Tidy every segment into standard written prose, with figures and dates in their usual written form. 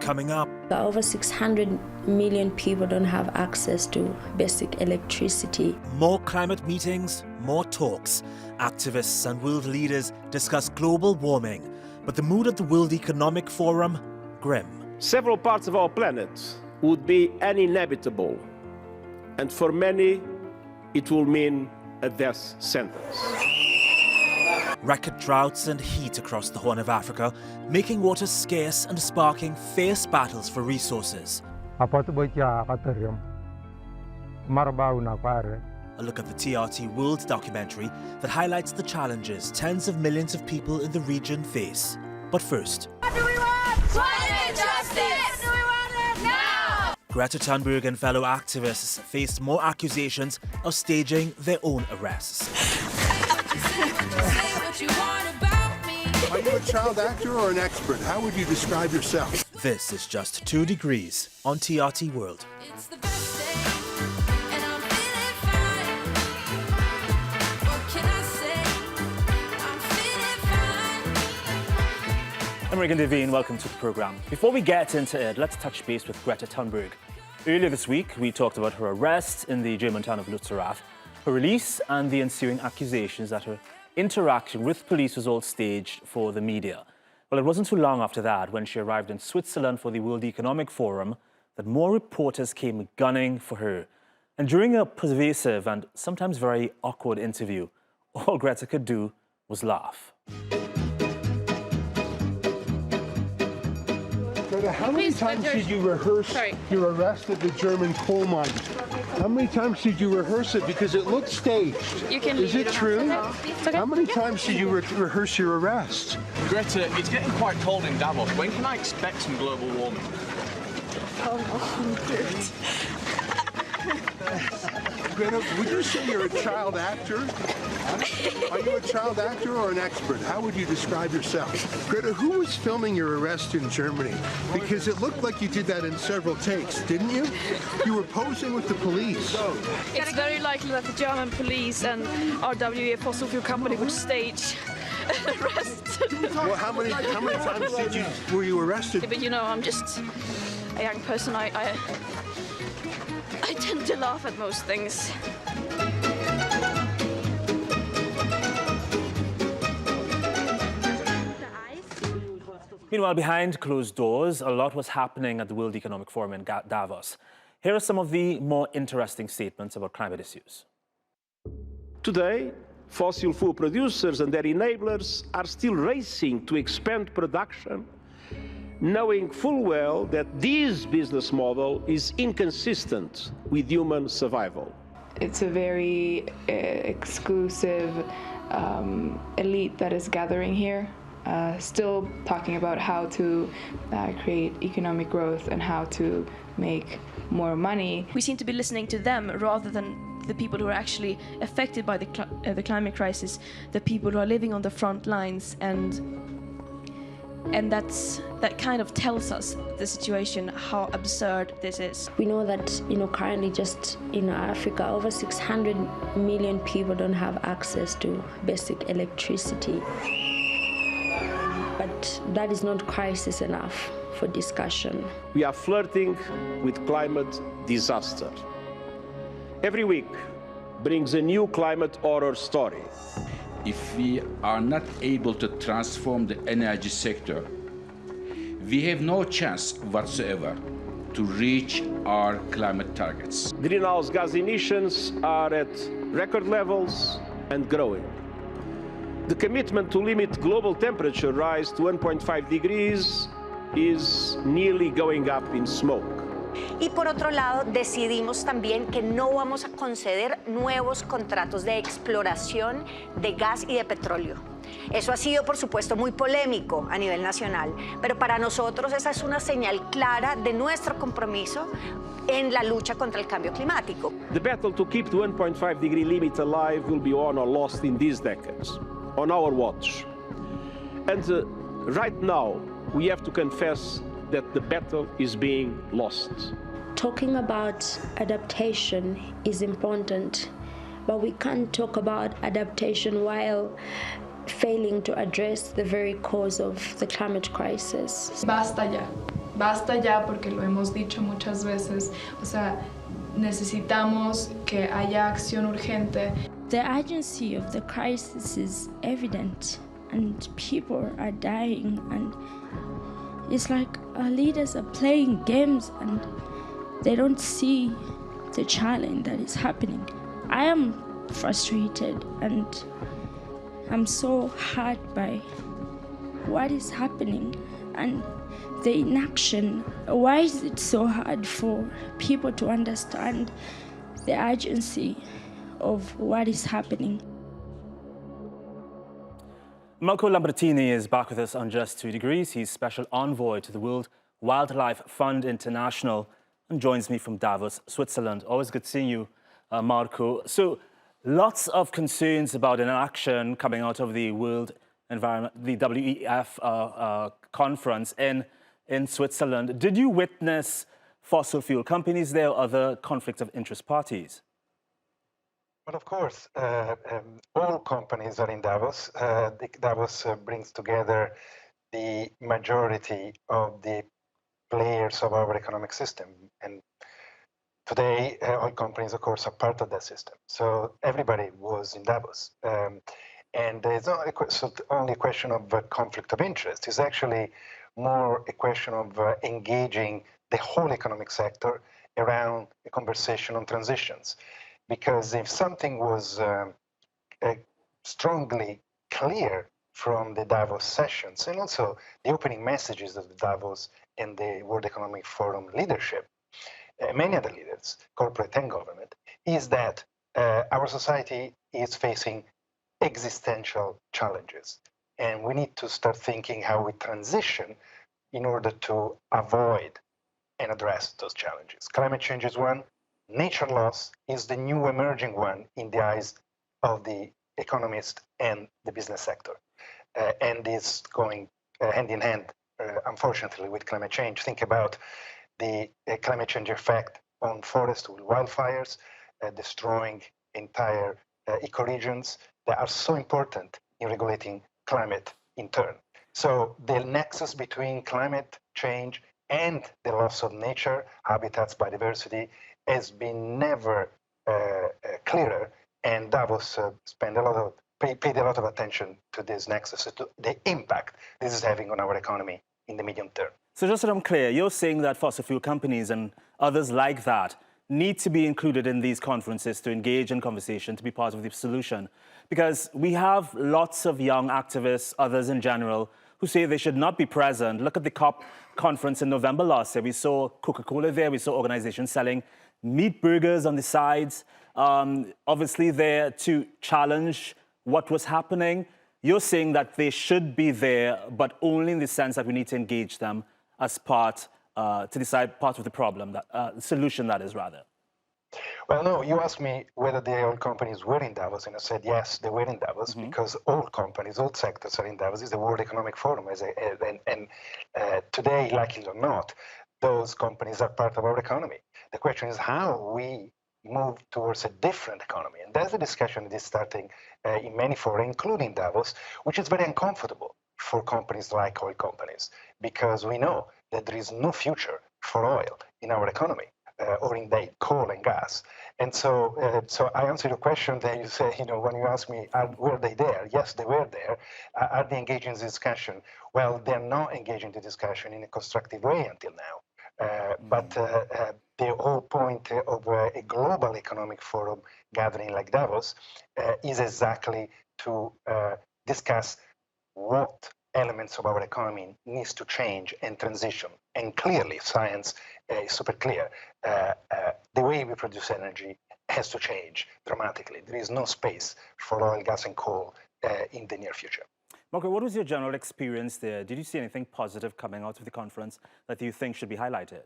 coming up. Over 600 million people don't have access to basic electricity. More climate meetings, more talks. Activists and world leaders discuss global warming, but the mood at the World Economic Forum, grim. Several parts of our planet would be uninhabitable, and for many, it will mean a death sentence. Record droughts and heat across the Horn of Africa, making water scarce and sparking fierce battles for resources. A look at the TRT World documentary that highlights the challenges tens of millions of people in the region face. But first, what do we want? Climate justice! Do we want it now? Greta Thunberg and fellow activists faced more accusations of staging their own arrests. Are you a child actor or an expert? How would you describe yourself? This is Just 2 Degrees on TRT World. It's the best day, and I'm feeling fine. What can I say? I'm feeling fine. I'm Regan Devine, welcome to the programme. Before we get into it, let's touch base with Greta Thunberg. Earlier this week, we talked about her arrest in the German town of Lützerath, her release and the ensuing accusations that her interaction with police was all staged for the media. Well, it wasn't too long after that, when she arrived in Switzerland for the World Economic Forum, that more reporters came gunning for her. And during a pervasive and sometimes very awkward interview, all Greta could do was laugh. Greta, how many times did you rehearse your arrest at the German coal mine? How many times did you rehearse it? Because it looked staged. Is it true? How many times did you rehearse your arrest? Greta, it's getting quite cold in Davos. When can I expect some global warming? Greta, would you say you're a child actor? Are you a child actor or an expert? How would you describe yourself? Greta, who was filming your arrest in Germany? Because it looked like you did that in several takes, didn't you? You were posing with the police. It's very likely that the German police and RWE fossil fuel company would stage an arrest. Well, how many times were you arrested? But you know, I'm just a young person. I tend to laugh at most things. Meanwhile, behind closed doors, a lot was happening at the World Economic Forum in Davos. Here are some of the more interesting statements about climate issues. Today, fossil fuel producers and their enablers are still racing to expand production, knowing full well that this business model is inconsistent with human survival. It's a very exclusive elite that is gathering here, still talking about how to create economic growth and how to make more money. We seem to be listening to them rather than the people who are actually affected by the climate crisis, the people who are living on the front lines, and that kind of tells us the situation, how absurd this is. We know that, currently just in Africa, over 600 million people don't have access to basic electricity. But that is not crisis enough for discussion. We are flirting with climate disaster. Every week brings a new climate horror story. If we are not able to transform the energy sector, we have no chance whatsoever to reach our climate targets. Greenhouse gas emissions are at record levels and growing. The commitment to limit global temperature rise to 1.5 degrees is nearly going up in smoke. Y por otro lado, decidimos también que no vamos a conceder nuevos contratos de exploración de gas y de petróleo. Eso ha sido, por supuesto, muy polémico a nivel nacional, pero para nosotros esa es una señal clara de nuestro compromiso en la lucha contra el cambio climático. The battle to keep the 1.5 degree limit alive will be won or lost in these decades, on our watch. And right now, we have to confess that the battle is being lost. Talking about adaptation is important, but we can't talk about adaptation while failing to address the very cause of the climate crisis. Basta ya. basta ya porque lo hemos dicho muchas veces, o sea, necesitamos que haya acción urgente. The urgency of the crisis is evident, and people are dying, and it's like our leaders are playing games and they don't see the challenge that is happening. I am frustrated and I'm so hurt by what is happening and the inaction. Why is it so hard for people to understand the urgency of what is happening? Marco Lambertini is back with us on Just 2 Degrees. He's Special Envoy to the World Wildlife Fund International and joins me from Davos, Switzerland. Always good seeing you, Marco. So, lots of concerns about inaction coming out of the World Environment, the WEF conference in Switzerland. Did you witness fossil fuel companies there or other conflicts of interest parties? Well, of course, all companies are in Davos. Davos brings together the majority of the players of our economic system. And today, oil companies, of course, are part of that system. So everybody was in Davos. And it's not only a question of conflict of interest. It's actually more a question of engaging the whole economic sector around a conversation on transitions. Because if something was strongly clear from the Davos sessions and also the opening messages of the Davos and the World Economic Forum leadership, many other leaders, corporate and government, is that our society is facing existential challenges. And we need to start thinking how we transition in order to avoid and address those challenges. Climate change is one. Nature loss is the new emerging one in the eyes of the economist and the business sector, and is going hand in hand, unfortunately, with climate change. Think about the climate change effect on forests with wildfires, destroying entire ecoregions that are so important in regulating climate in turn. So the nexus between climate change and the loss of nature, habitats, biodiversity, has been never clearer, and Davos paid a lot of attention to this nexus, to the impact this is having on our economy in the medium term. So just so I'm clear, you're saying that fossil fuel companies and others like that need to be included in these conferences to engage in conversation, to be part of the solution. Because we have lots of young activists, others in general, who say they should not be present. Look at the COP conference in November last year. We saw Coca-Cola there, we saw organizations selling meat burgers on the sides, obviously there to challenge what was happening. You're saying that they should be there, but only in the sense that we need to engage them as part, to decide part of the problem, that solution that is rather. Well, no, you asked me whether the oil companies were in Davos, and I said yes, they were in Davos, because all companies, all sectors are in Davos. It's the World Economic Forum, and today, like it or not, those companies are part of our economy. The question is how we move towards a different economy. And that's a discussion that is starting in many fora, including Davos, which is very uncomfortable for companies like oil companies, because we know that there is no future for oil in our economy, or indeed coal and gas. And so, so I answer your question that you say, when you ask me, were they there? Yes, they were there. Are they engaging in the discussion? Well, they're not engaging in the discussion in a constructive way until now. But the whole point of a global economic forum gathering like Davos is exactly to discuss what elements of our economy needs to change and transition. And clearly, science is super clear. The way we produce energy has to change dramatically. There is no space for oil, gas, and coal in the near future. Marco, what was your general experience there? Did you see anything positive coming out of the conference that you think should be highlighted?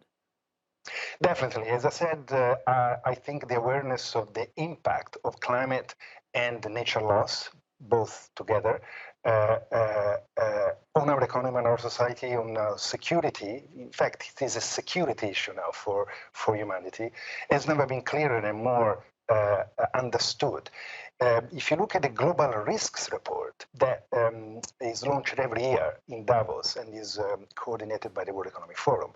Definitely. As I said, I think the awareness of the impact of climate and nature loss, both together, on our economy and our society, on security. In fact, it is a security issue now for humanity. It's never been clearer and more understood. if you look at the Global Risks Report that is launched every year in Davos and is coordinated by the World Economic Forum,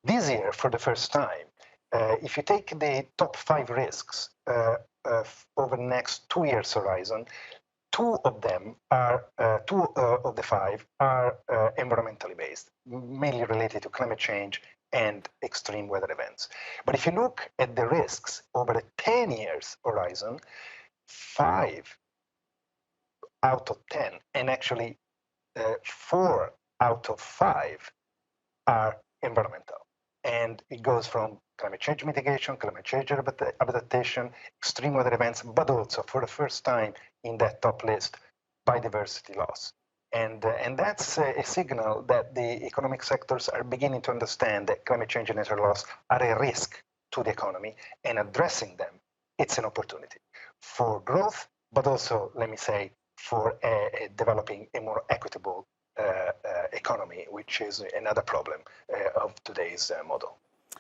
this year, for the first time, if you take the top 5 risks over the next 2 years horizon, 2 of them are, 2 of the 5 are environmentally based, mainly related to climate change and extreme weather events. But if you look at the risks over a 10 years horizon, 5 out of 10, and actually 4 out of 5 are environmental. And it goes from climate change mitigation, climate change adaptation, extreme weather events, but also for the first time in that top list, biodiversity loss. And that's a signal that the economic sectors are beginning to understand that climate change and nature loss are a risk to the economy, and addressing them, it's an opportunity for growth, but also, let me say, for developing a more equitable economy, which is another problem of today's model.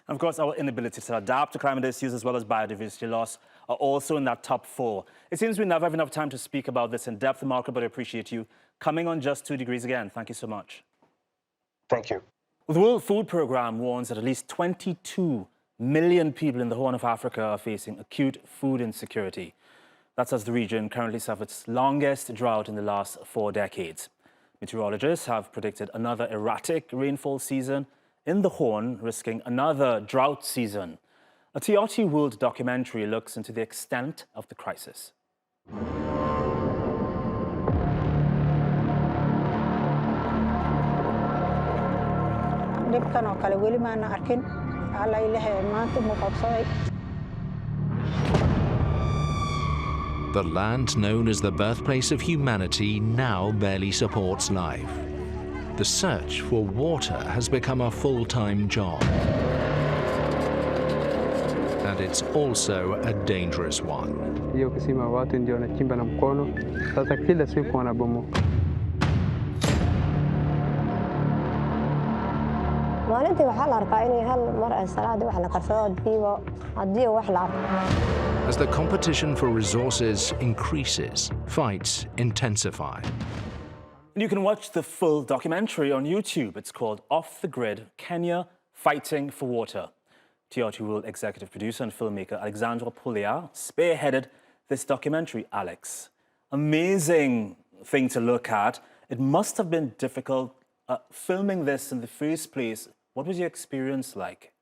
Of course, our inability to adapt to climate issues as well as biodiversity loss are also in that top 4. It seems we never have enough time to speak about this in depth, Marco, but I appreciate you coming on Just 2 Degrees again. Thank you so much. Thank you. The World Food Programme warns that at least 22 million people in the Horn of Africa are facing acute food insecurity. That's as the region currently suffers its longest drought in the last 4 decades. Meteorologists have predicted another erratic rainfall season in the Horn, risking another drought season. A TRT World documentary looks into the extent of the crisis. The land known as the birthplace of humanity now barely supports life. The search for water has become a full-time job. And it's also a dangerous one. Hiyo kisima watu ndio wanachimba na mkono. Sasa kila siku wanabomoka. maalintii waxa la arkaa inay hal mar ay salaad wax la karsado hadii wax la arko. As the competition for resources increases, fights intensify. You can watch the full documentary on YouTube. It's called Off the Grid, Kenya Fighting for Water. TRT World executive producer and filmmaker Alexandra Pouliot spearheaded this documentary, Alex. Amazing thing to look at. It must have been difficult filming this in the first place. What was your experience like?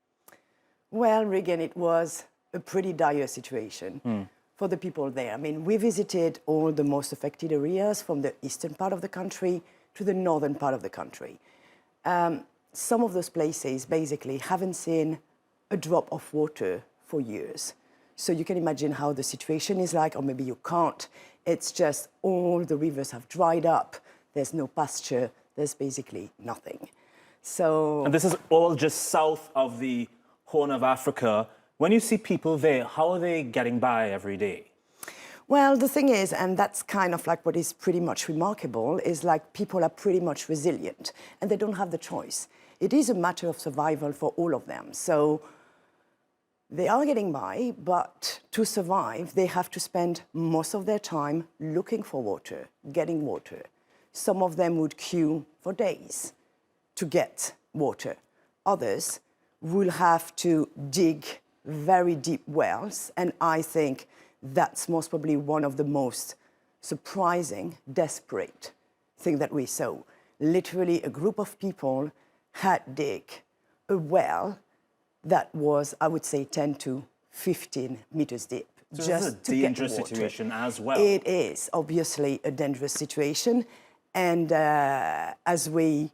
Well, Regan, it was a pretty dire situation for the people there. I mean, we visited all the most affected areas from the eastern part of the country to the northern part of the country. Some of those places basically haven't seen a drop of water for years. So you can imagine how the situation is like, or maybe you can't. It's just all the rivers have dried up. There's no pasture. There's basically nothing. So... And this is all just south of the Horn of Africa. When you see people there, how are they getting by every day? Well, the thing is, and that's kind of like what is pretty much remarkable, is like people are pretty much resilient and they don't have the choice. It is a matter of survival for all of them. So they are getting by, but to survive, they have to spend most of their time looking for water, getting water. Some of them would queue for days to get water. Others will have to dig very deep wells, and I think that's most probably one of the most surprising, desperate thing that we saw. Literally, a group of people had dig a well that was, I would say, 10 to 15 meters deep. So just this is a dangerous situation as well. It is obviously a dangerous situation, and as we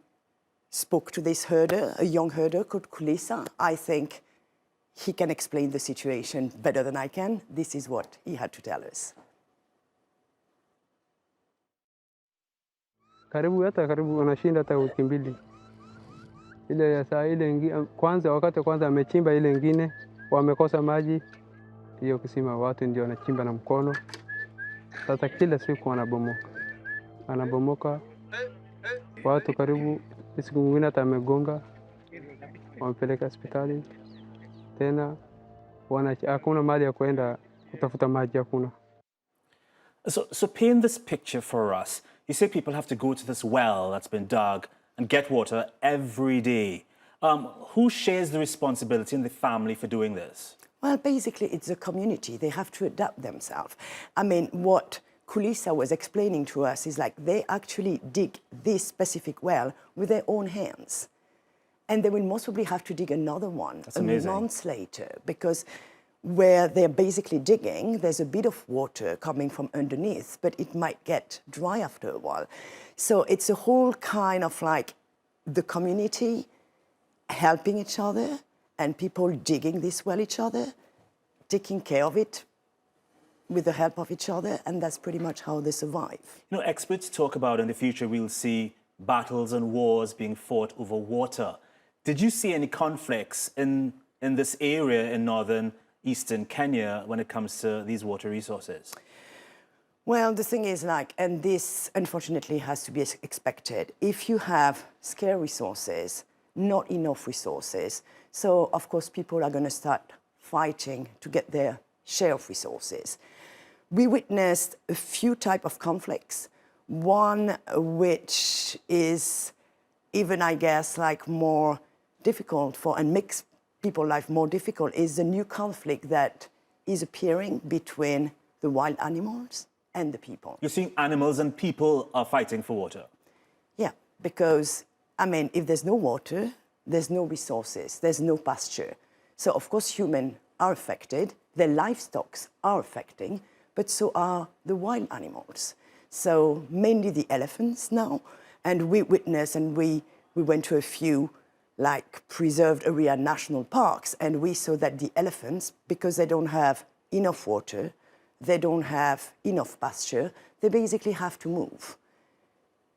spoke to this herder, a young herder called Kulisa, I think he can explain the situation better than I can. This is what he had to tell us. Karibu wanashinda hata wiki mbili. Ile ya saa ile kwanza wakati kwanza amechimba ile nyingine wamekosa maji. Hiyo kisima watu ndio wanachimba na mkono. Sasa kila siku wanabomoka. Watu karibu siku nyingine hata amegonga. Wampeleka hospitali. Tena hakuna mahali ya kwenda kutafuta maji, hakuna. So paint this picture for us. You say people have to go to this well that's been dug and get water every day. Who shares the responsibility in the family for doing this? Well, basically, it's the community. They have to adapt themselves. I mean, what Kulisa was explaining to us is like they actually dig this specific well with their own hands. And they will most probably have to dig another one a month later, because where they're basically digging, there's a bit of water coming from underneath, but it might get dry after a while. So it's a whole kind of like the community helping each other and people digging this well each other, taking care of it with the help of each other, and that's pretty much how they survive. You know, experts talk about in the future we'll see battles and wars being fought over water. Did you see any conflicts in this area in northern eastern Kenya when it comes to these water resources? Well, the thing is like, and this unfortunately has to be expected, if you have scarce resources, not enough resources, so of course people are going to start fighting to get their share of resources. We witnessed a few types of conflicts. One which is even, I guess, like more difficult for and makes people's life more difficult is the new conflict that is appearing between the wild animals and the people. You're seeing animals and people are fighting for water? Yeah, because, I mean, if there's no water, there's no resources, there's no pasture. So, of course, humans are affected, their livestock are affecting, but so are the wild animals. So, mainly the elephants now. And we witnessed, and we went to a few like preserved area national parks, and we saw that the elephants, because they don't have enough water, they don't have enough pasture, they basically have to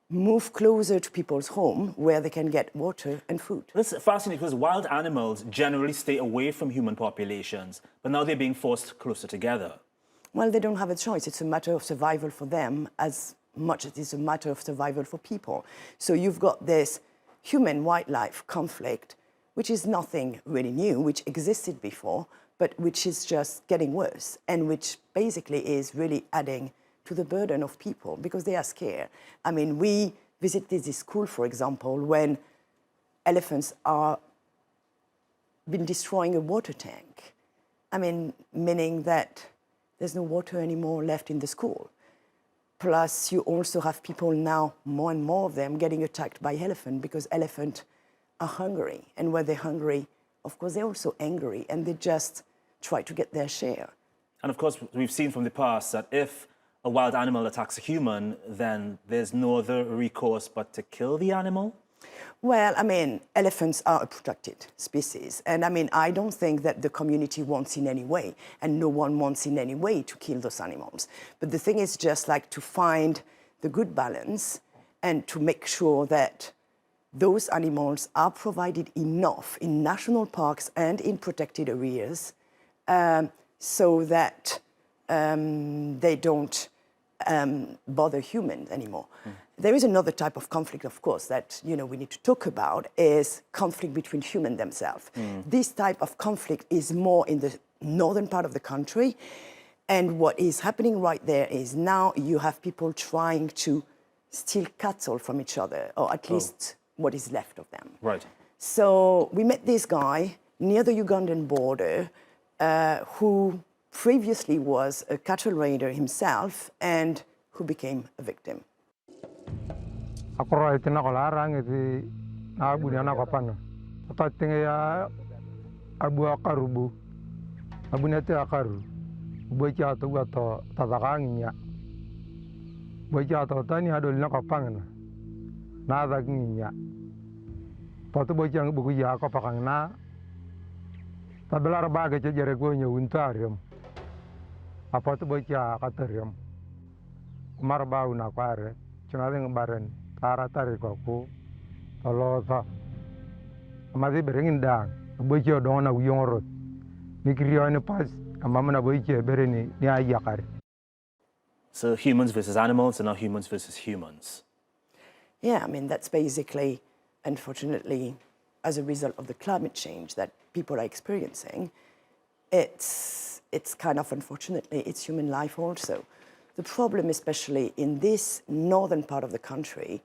move closer to people's home where they can get water and food. This is fascinating because wild animals generally stay away from human populations, but now they're being forced closer together. Well, they don't have a choice. It's a matter of survival for them as much as it's a matter of survival for people. So you've got this human-wildlife conflict, which is nothing really new, which existed before, but which is just getting worse, and which basically is really adding to the burden of people because they are scared. I mean, we visited this school, for example, when elephants are been destroying a water tank. I mean, meaning that there's no water anymore left in the school. Plus, you also have people now, more and more of them, getting attacked by elephants because elephants are hungry. And when they're hungry, of course, they're also angry, and they just try to get their share. And of course, we've seen from the past that if a wild animal attacks a human, then there's no other recourse but to kill the animal? Well, I mean, elephants are a protected species. And I mean, I don't think that the community wants in any way, and no one wants in any way to kill those animals. But the thing is just like to find the good balance and to make sure that those animals are provided enough in national parks and in protected areas so that they don't bother humans anymore. There is another type of conflict, of course, that we need to talk about, is conflict between humans themselves. This type of conflict is more in the northern part of the country, and what is happening right there is now you have people trying to steal cattle from each other, or at least what is left of them. Right. So we met this guy near the Ugandan border who previously was a cattle raider himself and who became a victim. Akora itina kolarang iti abunyana kopano. Patinga ya abu akarubu. Abunete akaru. Bocha to gato tadakangnya. Bocha to tani adol na kopangna. Na dagnya. Patu bocha buku ya kopakangna. Tabelar baga jere gonyo untarium. Apa tu bocha katerium. Marbau na kware. Cunadeng baren tara tari koku tolosa amadi beringin dang bocho dona uyongorot mikriyo ne pas amamana bocho bereni ni ayakar. So humans versus animals and now humans versus humans. Yeah, I mean that's basically, unfortunately, as a result of the climate change that people are experiencing, it's kind of unfortunately it's human life also. The problem, especially in this northern part of the country,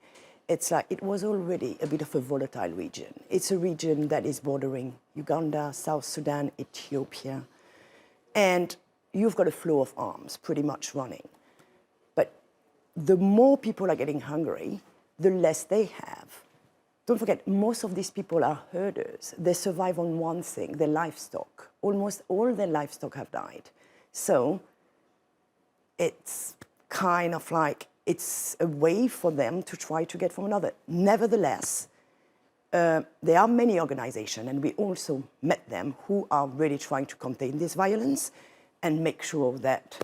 it's like it was already a bit of a volatile region. It's a region that is bordering Uganda, South Sudan, Ethiopia, and you've got a flow of arms pretty much running. But the more people are getting hungry, the less they have. Don't forget, most of these people are herders. They survive on one thing, their livestock. Almost all their livestock have died. So it's kind of like, it's a way for them to try to get from another. Nevertheless, there are many organizations, and we also met them, who are really trying to contain this violence and make sure that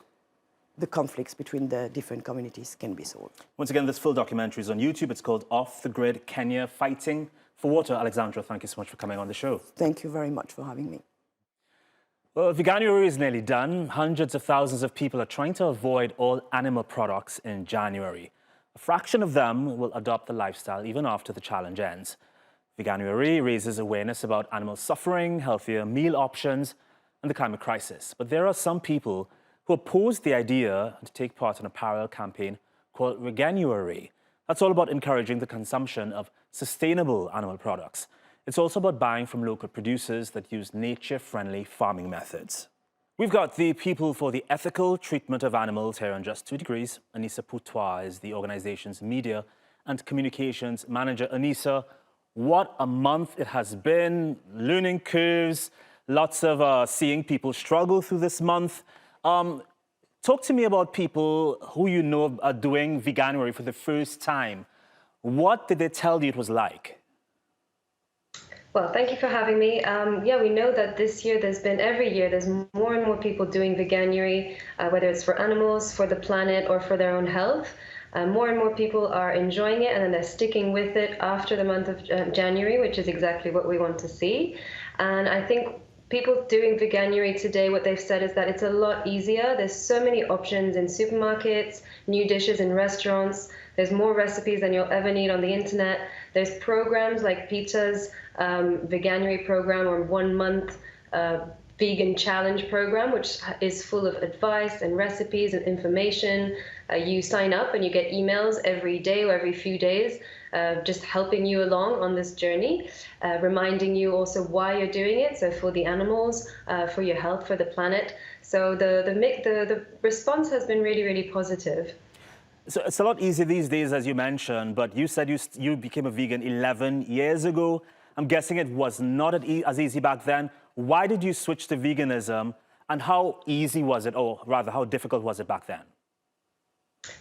the conflicts between the different communities can be solved. Once again, this full documentary is on YouTube. It's called Off the Grid, Kenya Fighting for Water. Alexandra, thank you so much for coming on the show. Thank you very much for having me. Well, Veganuary is nearly done. Hundreds of thousands of people are trying to avoid all animal products in January. A fraction of them will adopt the lifestyle even after the challenge ends. Veganuary raises awareness about animal suffering, healthier meal options, and the climate crisis. But there are some people who opposed the idea to take part in a parallel campaign called Veganuary. That's all about encouraging the consumption of sustainable animal products. It's also about buying from local producers that use nature-friendly farming methods. We've got the People for the Ethical Treatment of Animals here on Just 2 Degrees. Anissa Poutois is the organization's media and communications manager. Anissa, what a month it has been. Learning curves, lots of seeing people struggle through this month. Talk to me about people who you know are doing Veganuary for the first time. What did they tell you it was like? Well, thank you for having me. Yeah, we know that this year every year there's more and more people doing Veganuary, whether it's for animals, for the planet, or for their own health. More and more people are enjoying it, and then they're sticking with it after the month of January, which is exactly what we want to see. And I think people doing Veganuary today, what they've said is that it's a lot easier. There's so many options in supermarkets, new dishes in restaurants. There's more recipes than you'll ever need on the internet. There's programs like Peter's Veganuary program, or 1 month vegan challenge program, which is full of advice and recipes and information. You sign up and you get emails every day or every few days, just helping you along on this journey, reminding you also why you're doing it. So for the animals, for your health, for the planet. So the response has been really, really positive. So it's a lot easier these days, as you mentioned, but you said you became a vegan 11 years ago. I'm guessing it was not as easy back then. Why did you switch to veganism, and how easy was it, or rather, how difficult was it back then?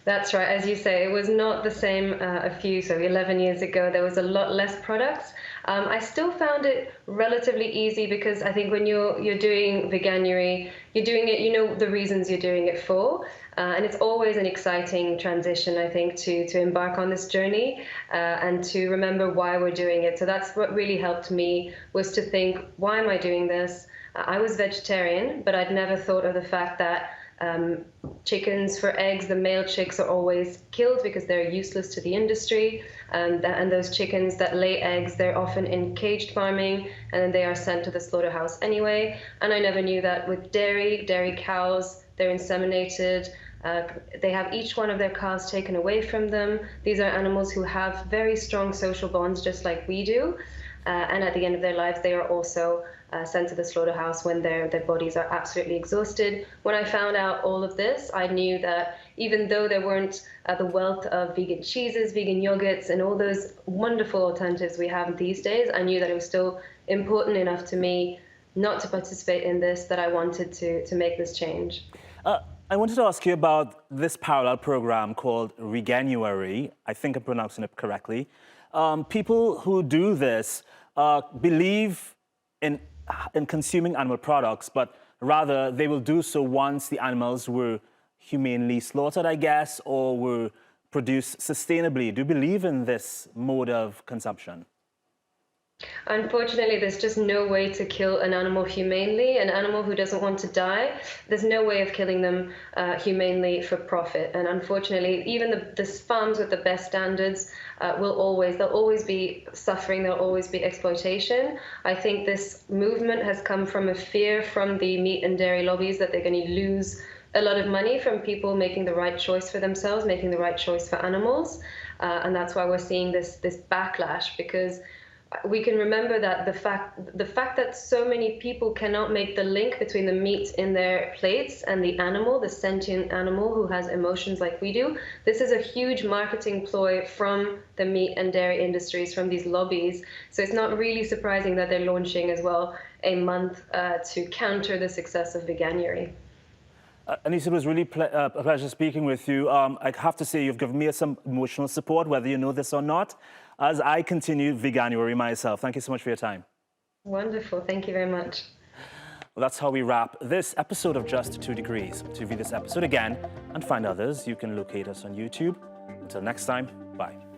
That's right. As you say, it was not the same 11 years ago. There was a lot less products. I still found it relatively easy because I think when you're doing Veganuary, you're doing it, you know the reasons you're doing it for. And it's always an exciting transition, I think, to embark on this journey and to remember why we're doing it. So that's what really helped me, was to think, why am I doing this? I was vegetarian, but I'd never thought of the fact that chickens for eggs, the male chicks are always killed because they're useless to the industry. And those chickens that lay eggs, they're often in caged farming, and then they are sent to the slaughterhouse anyway. And I never knew that with dairy cows, they're inseminated. They have each one of their calves taken away from them. These are animals who have very strong social bonds, just like we do. And at the end of their lives, they are also sent to the slaughterhouse when their bodies are absolutely exhausted. When I found out all of this, I knew that even though there weren't the wealth of vegan cheeses, vegan yogurts, and all those wonderful alternatives we have these days, I knew that it was still important enough to me not to participate in this, that I wanted to make this change. I wanted to ask you about this parallel program called Veganuary. I think I'm pronouncing it correctly. People who do this believe in consuming animal products, but rather they will do so once the animals were humanely slaughtered, I guess, or were produced sustainably. Do you believe in this mode of consumption? Unfortunately, there's just no way to kill an animal humanely. An animal who doesn't want to die, there's no way of killing them humanely for profit. And unfortunately, even the farms with the best standards they'll always be suffering, there'll always be exploitation. I think this movement has come from a fear from the meat and dairy lobbies that they're going to lose a lot of money from people making the right choice for themselves, making the right choice for animals. And that's why we're seeing this backlash, because we can remember that the fact that so many people cannot make the link between the meat in their plates and the animal, the sentient animal who has emotions like we do. This is a huge marketing ploy from the meat and dairy industries, from these lobbies. So it's not really surprising that they're launching as well a month to counter the success of Veganuary. Anissa, it was really a pleasure speaking with you. I have to say you've given me some emotional support, whether you know this or not, as I continue Veganuary myself. Thank you so much for your time. Wonderful. Thank you very much. Well, that's how we wrap this episode of Just 2 Degrees. To view this episode again and find others, you can locate us on YouTube. Until next time, bye.